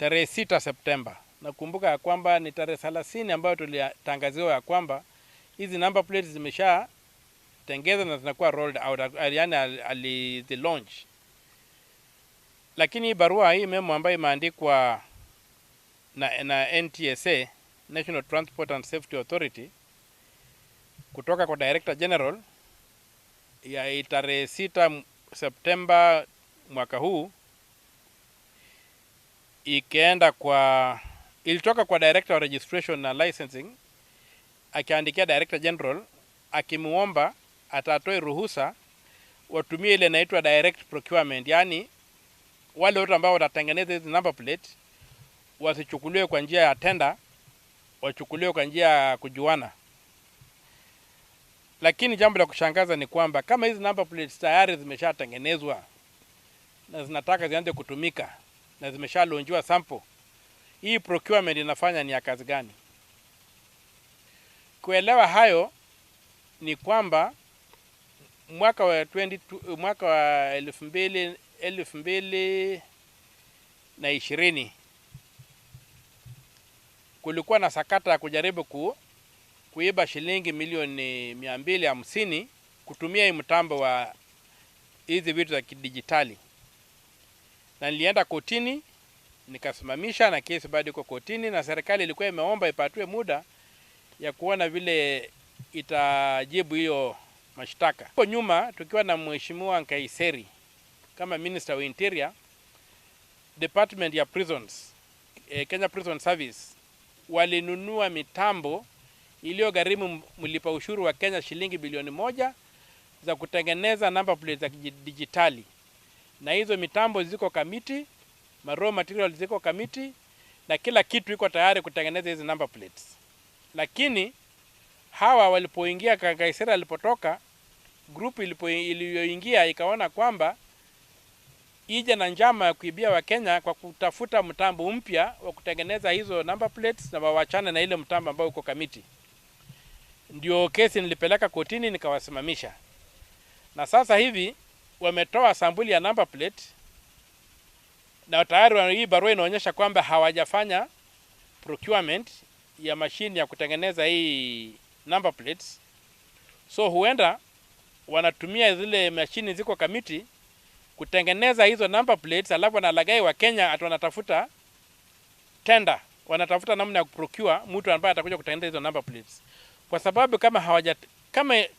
tarehe 6 Septemba. Nakumbuka ya kwamba ni tarehe 30 ambayo tulitangaziwa ya kwamba hizi number plates zimesha tengezwa na zinakuwa rolled out, yani the launch. Lakini barua hii memo ambayo imeandikwa na NTSA, National Transport and Safety Authority, kutoka kwa Director General ya tarehe 6 Septemba mwaka huu, ilitoka kwa Director of Registration and Licensing, akiandikia Director General akimuomba atatoe ruhusa watumie ile inaitwa direct procurement, yani wale wote ambao watatengeneza hizi number plate wasichukuliwe kwa njia ya tender, wachukuliwe kwa njia ya kujuana. Lakini jambo la kushangaza ni kwamba kama hizi number plates tayari zimeshatengenezwa na zinataka zianze kutumika na zimeshalonjiwa sample, hii procurement inafanya ni ya kazi gani? Kuelewa hayo ni kwamba mwaka wa 2020 kulikuwa na sakata ya kujaribu kuiba shilingi milioni 250 kutumia hii mtambo wa hizi vitu za kidijitali. Na nilienda kotini, nikasimamisha, na kesi bado iko kotini, na serikali ilikuwa imeomba ipatwe muda ya kuona vile itajibu hiyo mashtaka. Hapo nyuma tukiwa na Mheshimiwa Nkaiseri kama Minister of Interior, Department ya Prisons, Kenya Prison Service, walinunua mitambo iliyogharimu mlipa ushuru wa Kenya shilingi bilioni 1 za kutengeneza number plates za digitali. Na hizo mitambo ziko kamiti, raw material ziko kamiti, na kila kitu iko tayari kutengeneza hizo number plates. Lakini hawa walipoingia, Kaisera alipotoka, group iliyoingia ikaona kwamba ije na njama ya kuibia wa Kenya kwa kutafuta mtambo mpya wa kutengeneza hizo number plates na wawachane na ile mtambo ambao uko kamiti. Ndio kesi nilipeleka kotini, nikawasimamisha. Na sasa hivi wametoa sampuli ya number plate, na tayari hii barua inaonyesha kwamba hawajafanya procurement ya mashine ya kutengeneza hii number plates. So huenda wanatumia zile mashine ziko kamiti kutengeneza hizo number plates, alafu wanalagai wa Kenya atu wanatafuta tender, wanatafuta namna ya kuprocure mtu ambaye atakuja kutengeneza hizo number plates. Kwa sababu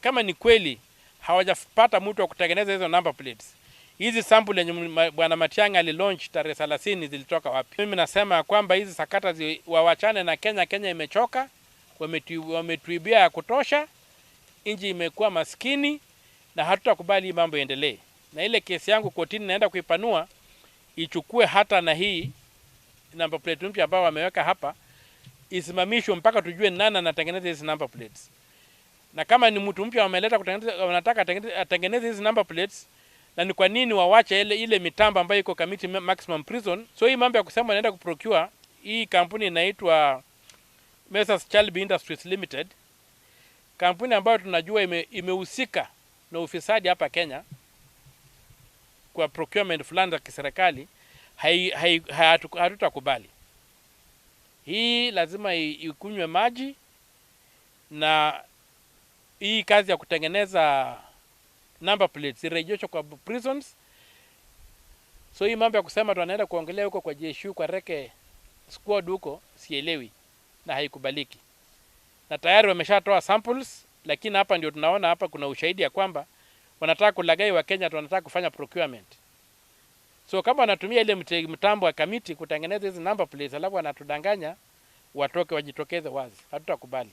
kama ni kweli hawajapata mtu wa kutengeneza hizo number plates, hizi sample yenye Bwana Matiang'i alilaunch tarehe 30 zilitoka wapi? Mimi nasema kwamba hizi sakata wawachane na Kenya. Kenya imechoka, wametuibia ya kutosha, inji imekuwa maskini, na hatutakubali mambo yaendelee. Na ile kesi yangu kotini naenda kuipanua, ichukue hata na hii number plate mpya ambao wameweka hapa, isimamishwe mpaka tujue nani anatengeneza hizi number plates. Na kama ni mtu mpya wameleta kutengeneza, wanataka atengeneze hizi number plates, na ni kwa nini wawache ile mitambo ambayo iko kamiti maximum prison? So hii mambo ya kusema wanaenda kuprocure, hii kampuni inaitwa Messrs Chalby Industries Limited, kampuni ambayo tunajua imehusika na ufisadi hapa Kenya kwa procurement fulani za kiserikali, hatutakubali. Hii lazima ikunywe maji, na hii kazi ya kutengeneza number plates irejeshwe kwa prisons. So hii mambo ya kusema tunaenda kuongelea huko kwa JSU kwa reke squad huko, sielewi na haikubaliki. Na tayari wameshatoa samples, lakini hapa ndio tunaona hapa kuna ushahidi ya kwamba wanataka kulagai wa Kenya, wanataka kufanya procurement. So kama wanatumia ile mtambo wa kamiti kutengeneza hizi number plates, alafu wanatudanganya, watoke wajitokeze wazi, hatutakubali.